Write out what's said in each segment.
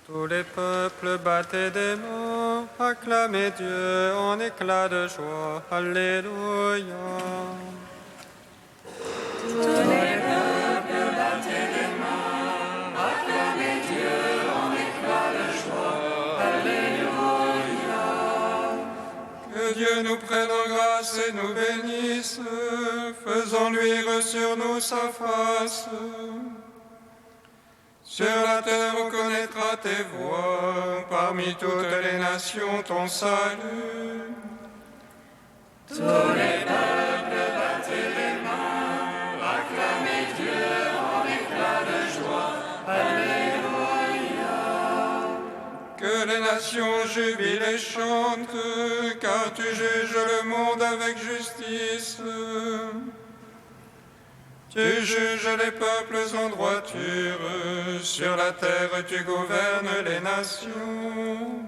Tous les peuples battaient des mains, acclamaient Dieu en éclats de joie. Alléluia. Tous les peuples battaient des mains, acclamaient Dieu en éclats de joie. Alléluia. Que Dieu nous prenne en grâce et nous bénisse, faisant luire sur nous sa face. Sur la terre on connaîtra tes voies, parmi toutes les nations ton salut. Tous les peuples battaient les mains, acclamaient Dieu en éclats de joie. Alléluia. Que les nations jubilent et chantent, car tu juges le monde avec justice. Tu juges les peuples en droiture, sur la terre tu gouvernes les nations.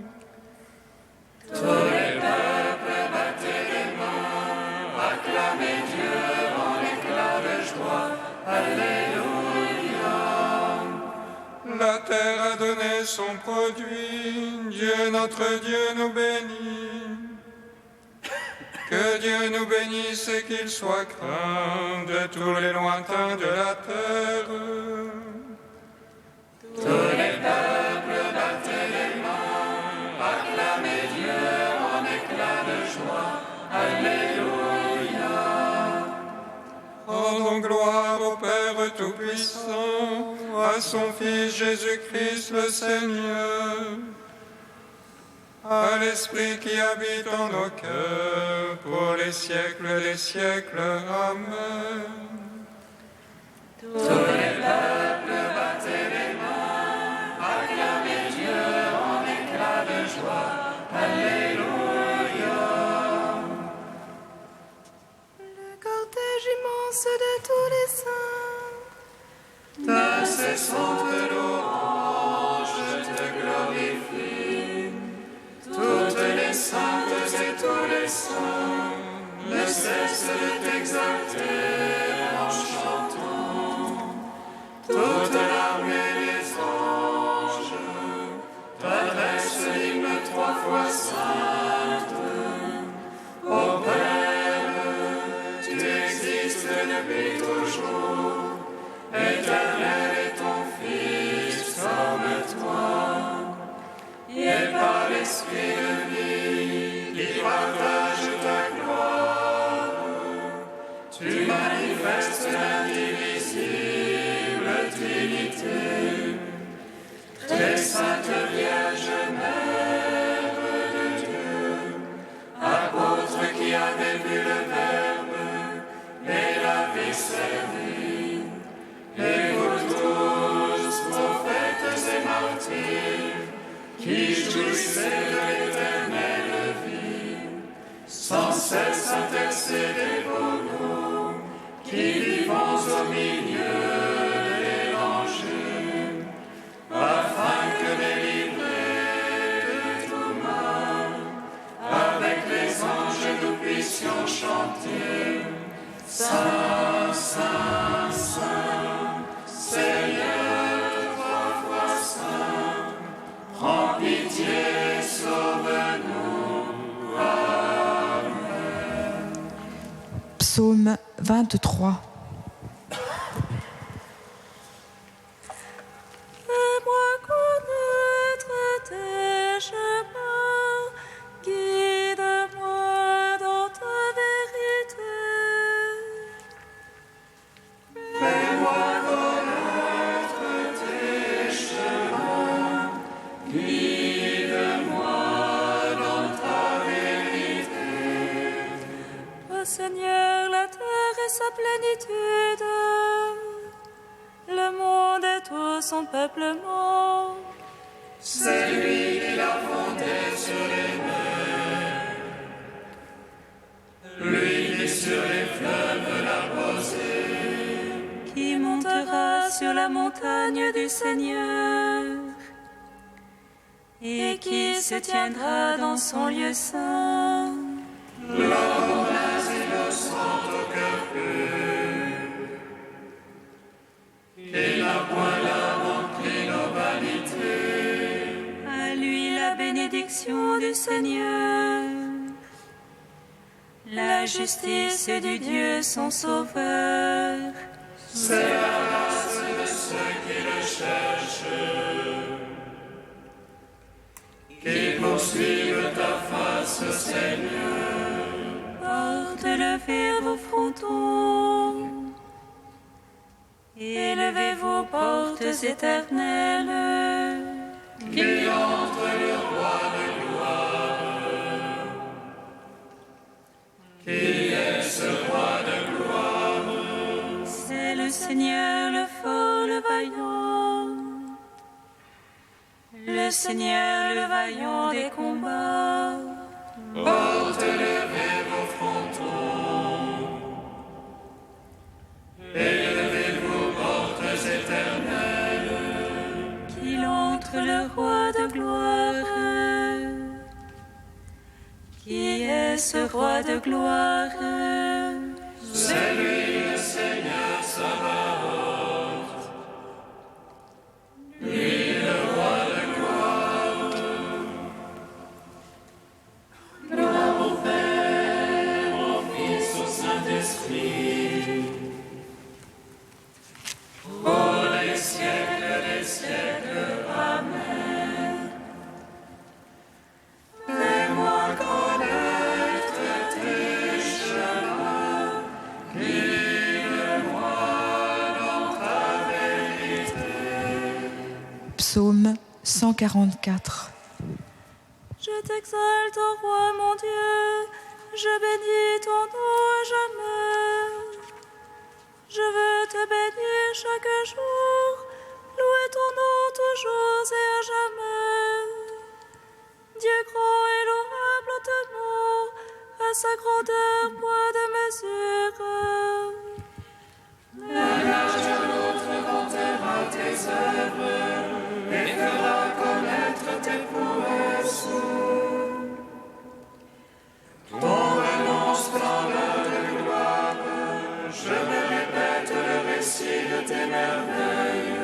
Tous les peuples battaient les mains, acclamaient Dieu en éclats de joie. Alléluia. La terre a donné son produit, Dieu notre Dieu nous bénit. Que Dieu nous bénisse et qu'il soit craint de tous les lointains de la terre. Tous les peuples battaient les mains, acclamaient Dieu en éclats de joie. Alléluia. Rendons gloire au Père Tout-Puissant, à son Fils Jésus-Christ le Seigneur, à l'Esprit qui habite en nos cœurs, pour les siècles des siècles. Amen. Tous les peuples battaient les mains, acclamaient Dieu en éclats de joie. Alléluia. Le cortège immense de tous les saints, d'incessantes louanges te glorifient. Toutes les saintes et tous les saints ne cessent de t'exalter en chantant. Toute l'armée des anges t'adresse l'hymne 3 fois sainte. Ô Père, tu existes depuis toujours, éternel est ton Fils comme toi. Et par l'Esprit de vie qui partage ta gloire, tu manifestes l'indivisible Trinité. Très sainte Vierge Mère de Dieu, apôtre qui avait vu le Verbe et l'avait servi, et vous tous, prophètes et martyrs, qui jouissez de l'éternelle vie, sans cesse intercédez pour nous, qui vivons au milieu de l'Évangile, afin que délivrés de tout mal, avec les anges nous puissions chanter Saint, Saint, Saint, Seigneur, 3 fois Saint. Prends pitié, sauve-nous. Amen. Psaume 23. fais-moi connaître tes chemins, guide-moi dans ta vérité. Fais-moi connaître tes chemins, guide-moi dans ta vérité. Ô Seigneur, la terre et sa plénitude, le monde et tout son peuplement. C'est lui qui l'a fondé sur les mers, lui qui sur les fleuves l'a posé. Qui montera sur la montagne du Seigneur et qui se tiendra dans son lieu saint. L'homme innocent au cœur pur, qui n'a point l'âme emplie nos vanités. Seigneur. La justice du Dieu son sauveur. C'est la grâce de ceux qui le cherchent, qui poursuivent ta face, Seigneur. Porte-le vers vos frontons. Élevez-vous, portes éternelles. Qu'il entre le roi de gloire. Qui est ce roi de gloire? C'est le Seigneur, le fort, le vaillant. Le Seigneur, le vaillant des combats. Porte-le vers vos frontons. Élevez-vous, portes éternelles. Qu'il entre le roi de gloire. Qui est ce roi de gloire? C'est lui le Seigneur Sabaoth. Lui le roi de gloire. Gloire au Père, au Fils, au Saint-Esprit. Pour les siècles des siècles. Amen. Fais-moi connaître tes chemins. Guide-moi dans ta vérité. Psaume 144. Je t'exalte, ô roi mon Dieu, je bénis ton nom à jamais. Je veux te bénir chaque jour, louer ton nom toujours et à jamais. Dieu grand et louable hautement, à sa grandeur point de mesure. L'un à l'autre vantera tes œuvres et fera connaître tes prouesses. Ton nom splendeur de gloire, je me répète le récit de tes merveilles.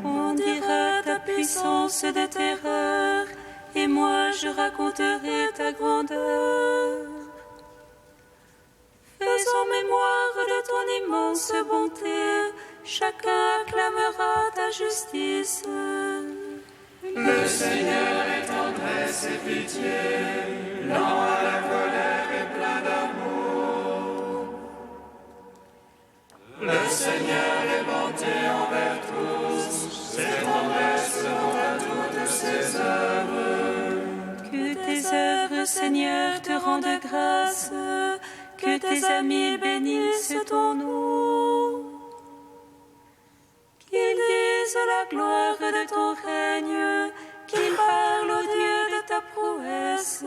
On dira ta puissance de terreur, et moi je raconterai ta grandeur. Faisons mémoire de ton immense bonté, chacun acclamera ta justice. Le Seigneur est tendresse et pitié, lent à la colère et plein d'amour. Le Seigneur est bonté envers tous, ses tendresses vont à toutes ses œuvres. Que tes œuvres, Seigneur, te rendent grâce, que tes amis bénissent ton nom. Qu'ils disent la gloire de ton règne, qu'ils parlent au Dieu de ta prouesse.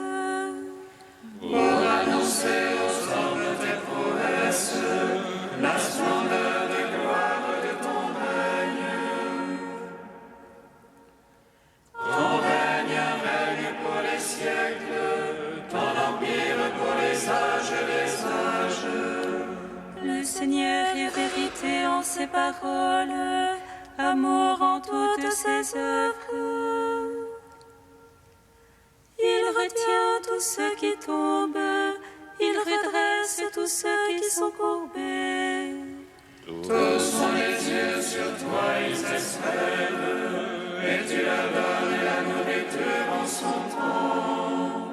Pour annoncer aux hommes tes prouesses, la splendeur de gloire de ton règne. Ton règne, un règne pour les siècles, ton empire pour les âges des âges. Le Seigneur est vérité en ses paroles, amour en toutes ses œuvres. Il retient tous ceux qui tombent, il redresse tous ceux qui sont courbés. Tous sont les yeux sur toi, ils espèrent, et tu leur donnes la nourriture en son temps.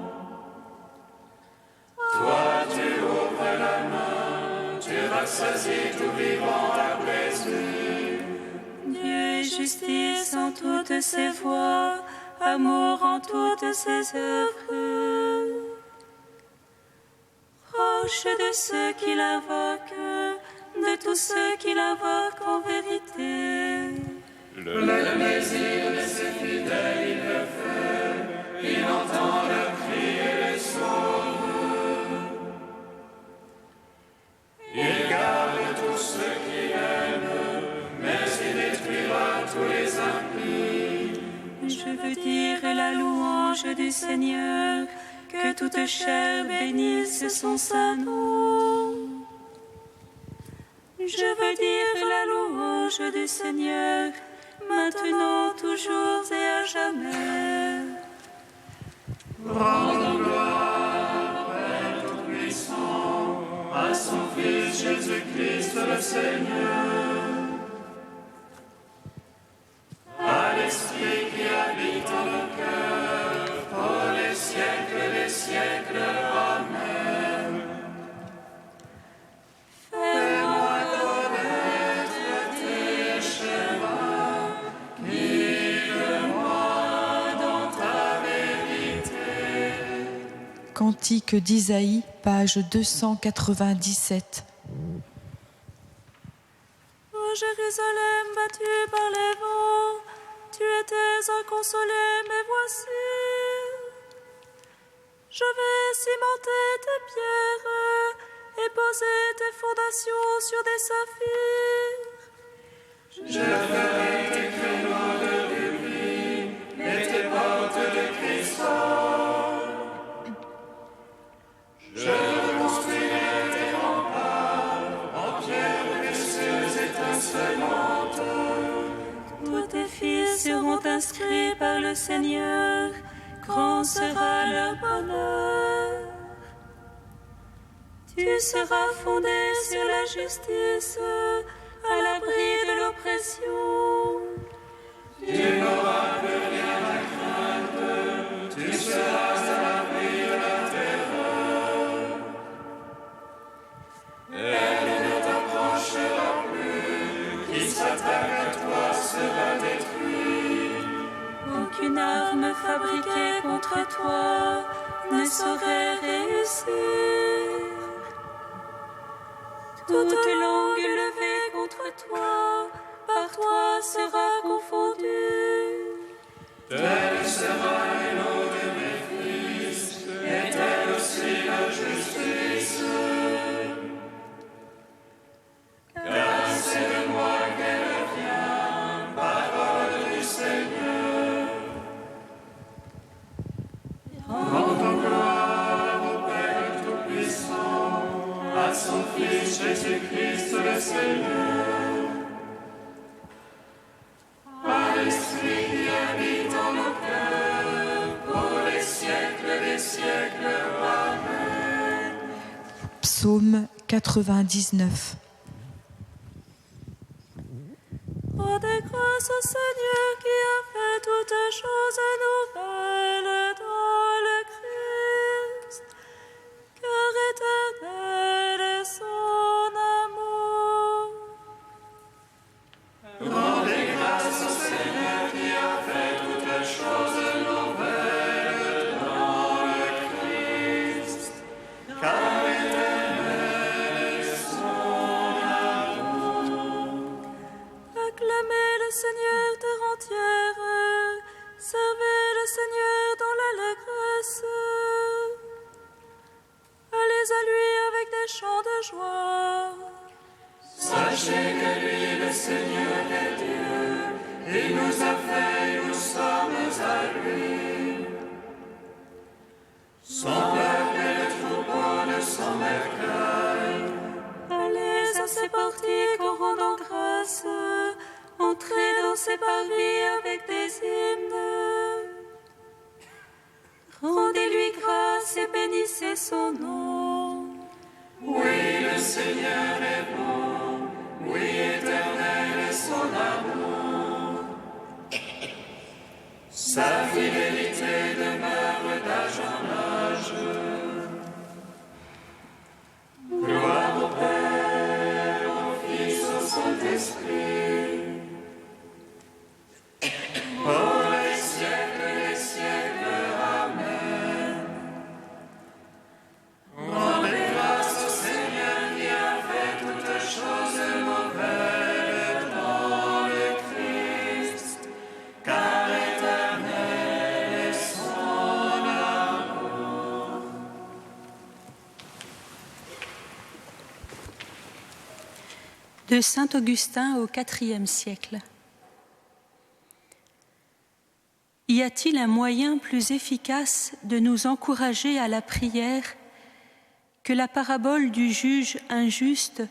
Toi, tu ouvres la main, tu rassasies tout vivant à plaisir. Dieu est justice en toutes ses voies, amour en toutes ses œuvres. Roche de ceux qui l'invoquent, de tous ceux qui l'invoquent en vérité. Le plaisir de ses fidèles, il le fait, il entend leurs cris et les sauve. Il garde tous ceux qui aiment, mais il détruira tous les impies. Je veux dire la louange du Seigneur, que toute chair bénisse son saint nom. Je veux dire la louange du Seigneur, maintenant, toujours et à jamais. Rendons gloire au Père Tout-Puissant, à son Fils Jésus-Christ le Seigneur, à l'Esprit qui habite en nos cœurs, pour les siècles des siècles. Amen. Fais-moi connaître tes chemins, guide-moi dans ta vérité. Cantique d'Isaïe, page 297. Ô Jérusalem battue par les vents, tu étais inconsolé, mais voici, je vais cimenter tes pierres et poser tes fondations sur des saphirs. Je ferai tes créneaux de rubis et tes portes de cristal. Je reconstruirai tes remparts en pierre précieuse étincelante. Tous tes fils seront inscrits par le Seigneur, grand sera leur bonheur. Tu seras fondé sur la justice, à l'abri de l'oppression. Tu n'auras plus rien à craindre, tu seras à l'abri de la terreur. Elle ne t'approchera plus, qui s'attaque à toi sera détruit. Aucune arme fabriquée contre toi ne saurait réussir. Toute langue levée contre toi, par toi sera confondue. Telle sera une eau de mes fils, et telle aussi la justice. Car c'est de moi qu'elle vient, parole du Seigneur. Rendons gloire au Père Tout-Puissant, à son Fils Jésus-Christ le Seigneur, à l'Esprit qui habite en nos cœurs, pour les siècles des siècles. Amen. Psaume 99. Rendez grâce au Seigneur qui a fait toutes choses nouvelles dans le Christ, car éternel est son amour. Rendez grâce au Seigneur qui a fait toutes choses nouvelles dans le Christ, car éternel est son amour. Acclamez le Seigneur terre entière, servez le Seigneur dans l'allégresse. Allez à lui avec des chants de joie. Sachez que lui, le Seigneur est Dieu, il nous a fait et nous sommes à lui. Son peuple est le troupeau de son bercail. Allez à ses portiques en rendant grâce, entrez dans ses parvis avec des hymnes. Rendez-lui grâce et bénissez son nom. Oui, le Seigneur est bon, oui, éternel est son amour. Sa fidélité demeure d'âge en âge. Gloire au Père, au Fils, au Saint-Esprit, pour les siècles des siècles. Amen. Rendez grâce au Seigneur qui a fait toutes choses nouvelles dans le Christ, car éternel est son amour. De saint Augustin au IVe siècle. Y a-t-il un moyen plus efficace de nous encourager à la prière que la parabole du juge injuste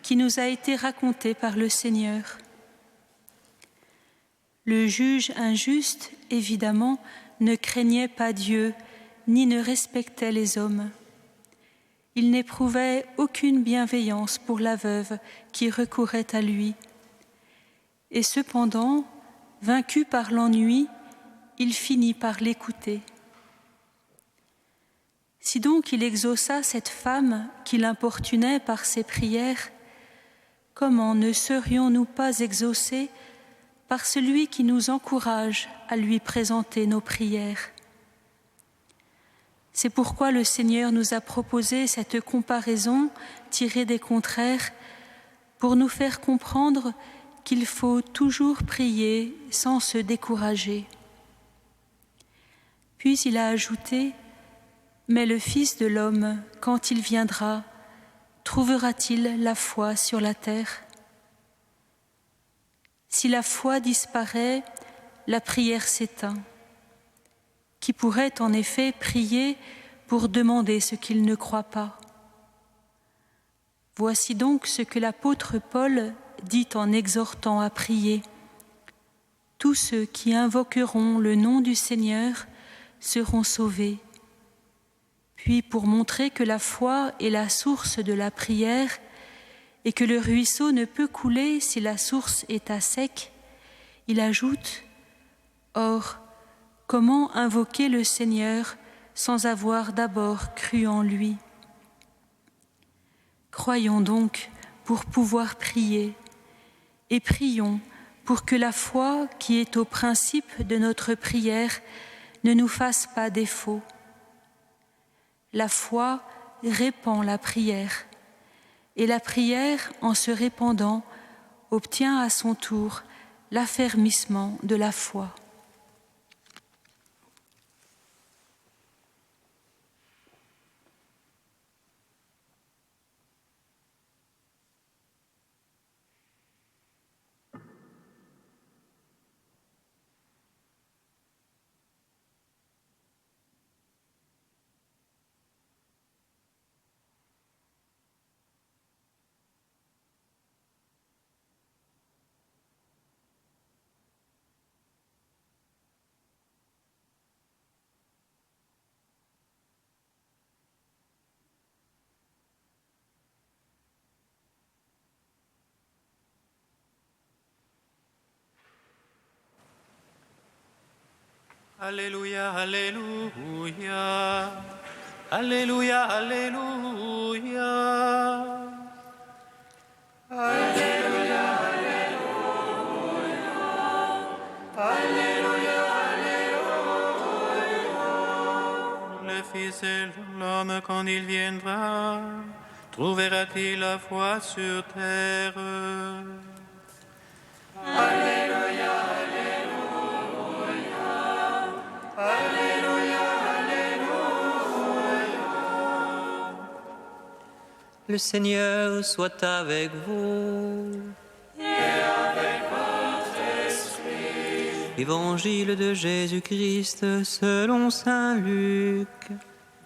qui nous a été racontée par le Seigneur? Le juge injuste, évidemment, ne craignait pas Dieu ni ne respectait les hommes. Il n'éprouvait aucune bienveillance pour la veuve qui recourait à lui. Et cependant, vaincu par l'ennui, il finit par l'écouter. Si donc il exauça cette femme qui l'importunait par ses prières, comment ne serions-nous pas exaucés par celui qui nous encourage à lui présenter nos prières? C'est pourquoi le Seigneur nous a proposé cette comparaison tirée des contraires pour nous faire comprendre qu'il faut toujours prier sans se décourager. Puis il a ajouté : mais le Fils de l'homme, quand il viendra, trouvera-t-il la foi sur la terre ? Si la foi disparaît, la prière s'éteint. Qui pourrait en effet prier pour demander ce qu'il ne croit pas ? Voici donc ce que l'apôtre Paul dit en exhortant à prier. Tous ceux qui invoqueront le nom du Seigneur seront sauvés. Puis, pour montrer que la foi est la source de la prière et que le ruisseau ne peut couler si la source est à sec, il ajoute : or, comment invoquer le Seigneur sans avoir d'abord cru en lui ? Croyons donc pour pouvoir prier, et prions pour que la foi qui est au principe de notre prière ne nous fasse pas défaut. La foi répand la prière, et la prière, en se répandant, obtient à son tour l'affermissement de la foi. Alléluia, Alléluia, Alléluia, Alléluia. Alléluia, Alléluia, Alléluia, Alléluia. Le Fils de l'homme, quand il viendra, trouvera-t-il la foi sur terre? Alléluia, Alléluia, Alléluia, Alléluia. Le Seigneur soit avec vous. Et avec votre esprit. Évangile de Jésus-Christ selon saint Luc.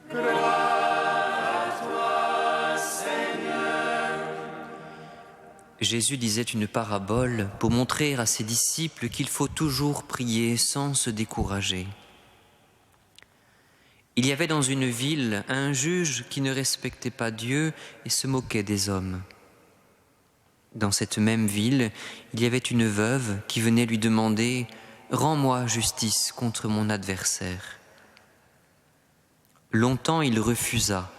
Gloire à toi, Seigneur. Jésus disait une parabole pour montrer à ses disciples qu'il faut toujours prier sans se décourager. Il y avait dans une ville un juge qui ne respectait pas Dieu et se moquait des hommes. Dans cette même ville, il y avait une veuve qui venait lui demander « Rends-moi justice contre mon adversaire ». Longtemps il refusa,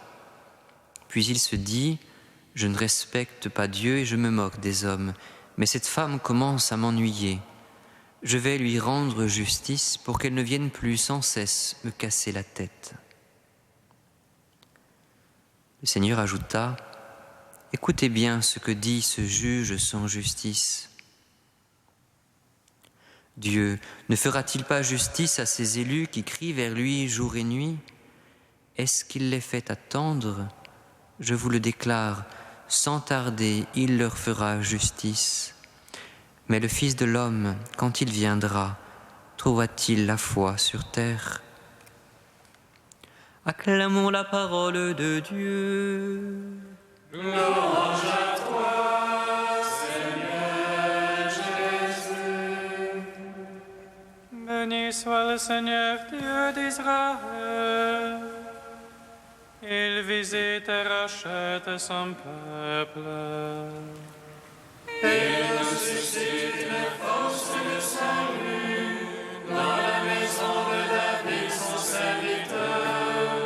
puis il se dit « Je ne respecte pas Dieu et je me moque des hommes, mais cette femme commence à m'ennuyer. Je vais lui rendre justice pour qu'elle ne vienne plus sans cesse me casser la tête. » Le Seigneur ajouta : « Écoutez bien ce que dit ce juge sans justice. Dieu ne fera-t-il pas justice à ses élus qui crient vers lui jour et nuit ? Est-ce qu'il les fait attendre ? Je vous le déclare, sans tarder, il leur fera justice. Mais le Fils de l'homme, quand il viendra, trouvera-t-il la foi sur terre ? » Acclamons la parole de Dieu. Louange à toi, Seigneur Jésus. Béni soit le Seigneur Dieu d'Israël. visite et rachète son peuple. Et nous suscite une force de salut dans la maison de David, son serviteur.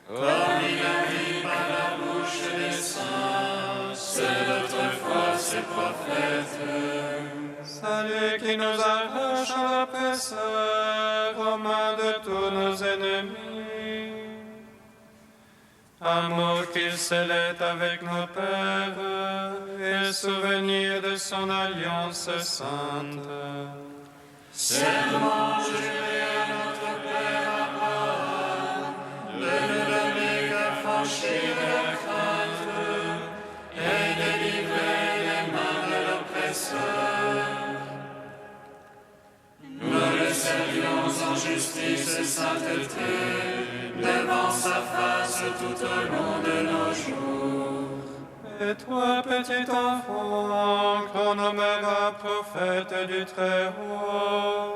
Comme il a dit par la bouche des saints, ceux d'autrefois, ses prophètes. Salut qui nous arrache à l'oppresseur, aux mains de tous nos ennemis. Amour qu'il scellait avec nos pères, et souvenir de son alliance sainte. Serment juré à notre Père Abraham, de ne donner qu'affranchir de la crainte, et délivrer les mains de l'oppresseur. Nous le servions en justice et sainteté, devant sa face tout au long de nos jours. Et toi, petit enfant, qu'on nommera prophète du Très-Haut,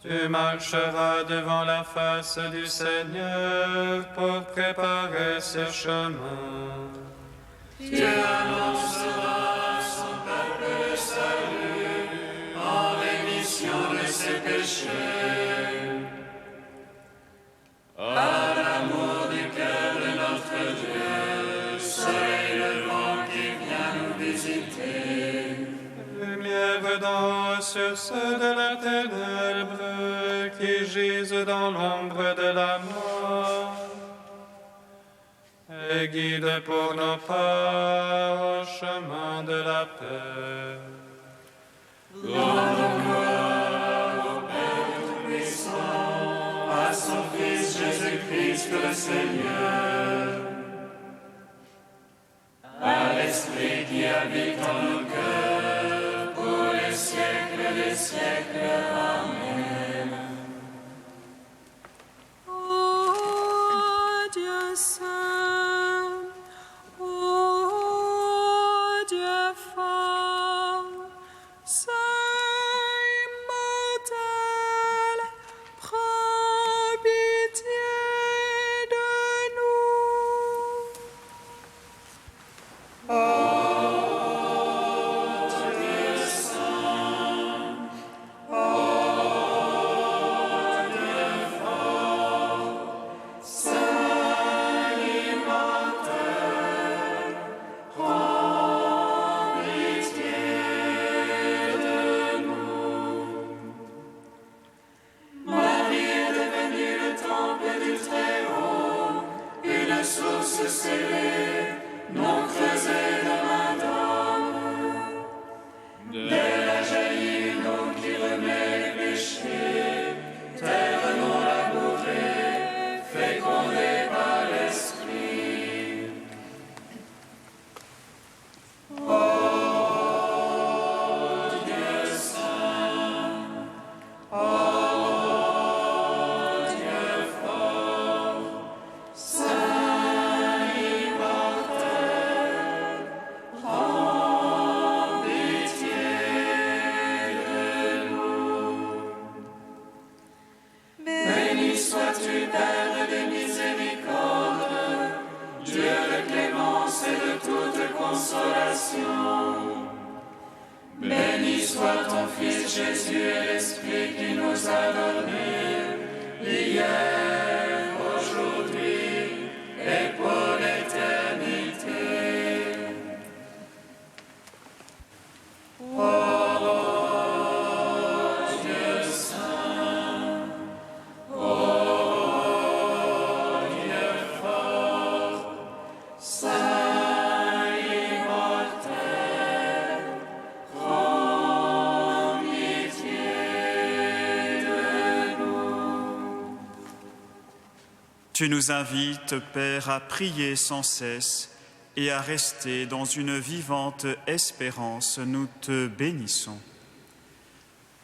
tu marcheras devant la face du Seigneur pour préparer ses chemins. Tu annonceras à son peuple le salut, en rémission de ses péchés. À l'amour du cœur de notre Dieu, soleil levant qui vient nous visiter. Lumière d'en haut sur ceux de la ténèbre qui gisent dans l'ombre de la mort. Et guide pour nos pas au chemin de la paix. Rendons gloire au Père Tout-Puissant, à son Fils Jésus-Christ le Seigneur, à l'Esprit qui habite en nos cœurs, pour les siècles des siècles. Amen. Ô Dieu saint, ô Dieu fort, saint immortel, prends pitié de nous. Marie est devenue le temple du Très-Haut, une source scellée, non creusée de main d'homme. D'elle a jailli une eau qui remet les péchés, terre non labourée, fécondée par l'Esprit. Béni sois-tu, Père des miséricordes, Dieu de clémence et de toute consolation. Béni soit ton Fils Jésus et l'Esprit qui nous a donnés, hier, aujourd'hui et pour l'éternité. Tu nous invites, Père, à prier sans cesse et à rester dans une vivante espérance. Nous te bénissons.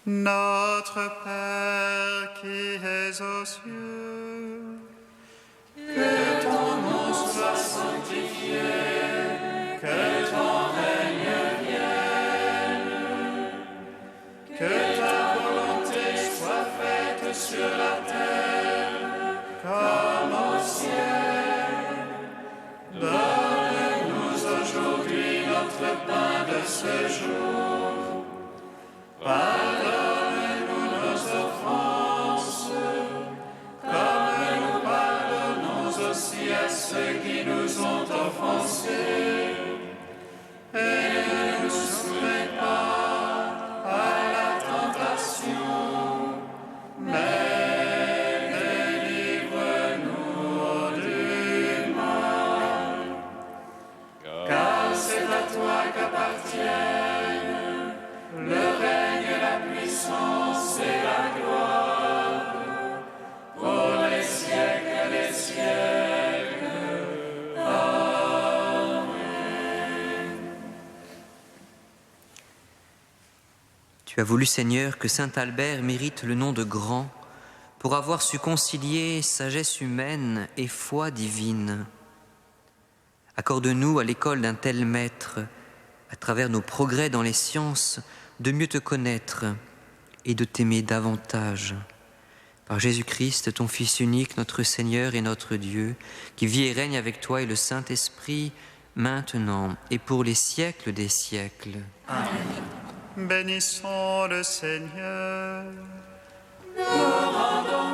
Notre Père qui es aux cieux, Que ton nom soit sanctifié, que ton règne vienne, que ta volonté soit faite sur la terre, comme ce jour. Pardonne-nous nos offenses, comme nous pardonnons aussi à ceux qui nous ont offensés. Et ne nous soumets pas à la tentation, mais délivre-nous du mal. Car c'est à toi qu'appartiennent le règne, la puissance et la gloire pour les siècles des siècles. Amen. Tu as voulu, Seigneur, que saint Albert mérite le nom de grand pour avoir su concilier sagesse humaine et foi divine. Accorde-nous à l'école d'un tel maître, à travers nos progrès dans les sciences, de mieux te connaître et de t'aimer davantage. Par Jésus-Christ, ton Fils unique, notre Seigneur et notre Dieu, qui vit et règne avec toi et le Saint-Esprit, maintenant et pour les siècles des siècles. Amen. Bénissons le Seigneur. Nous rendons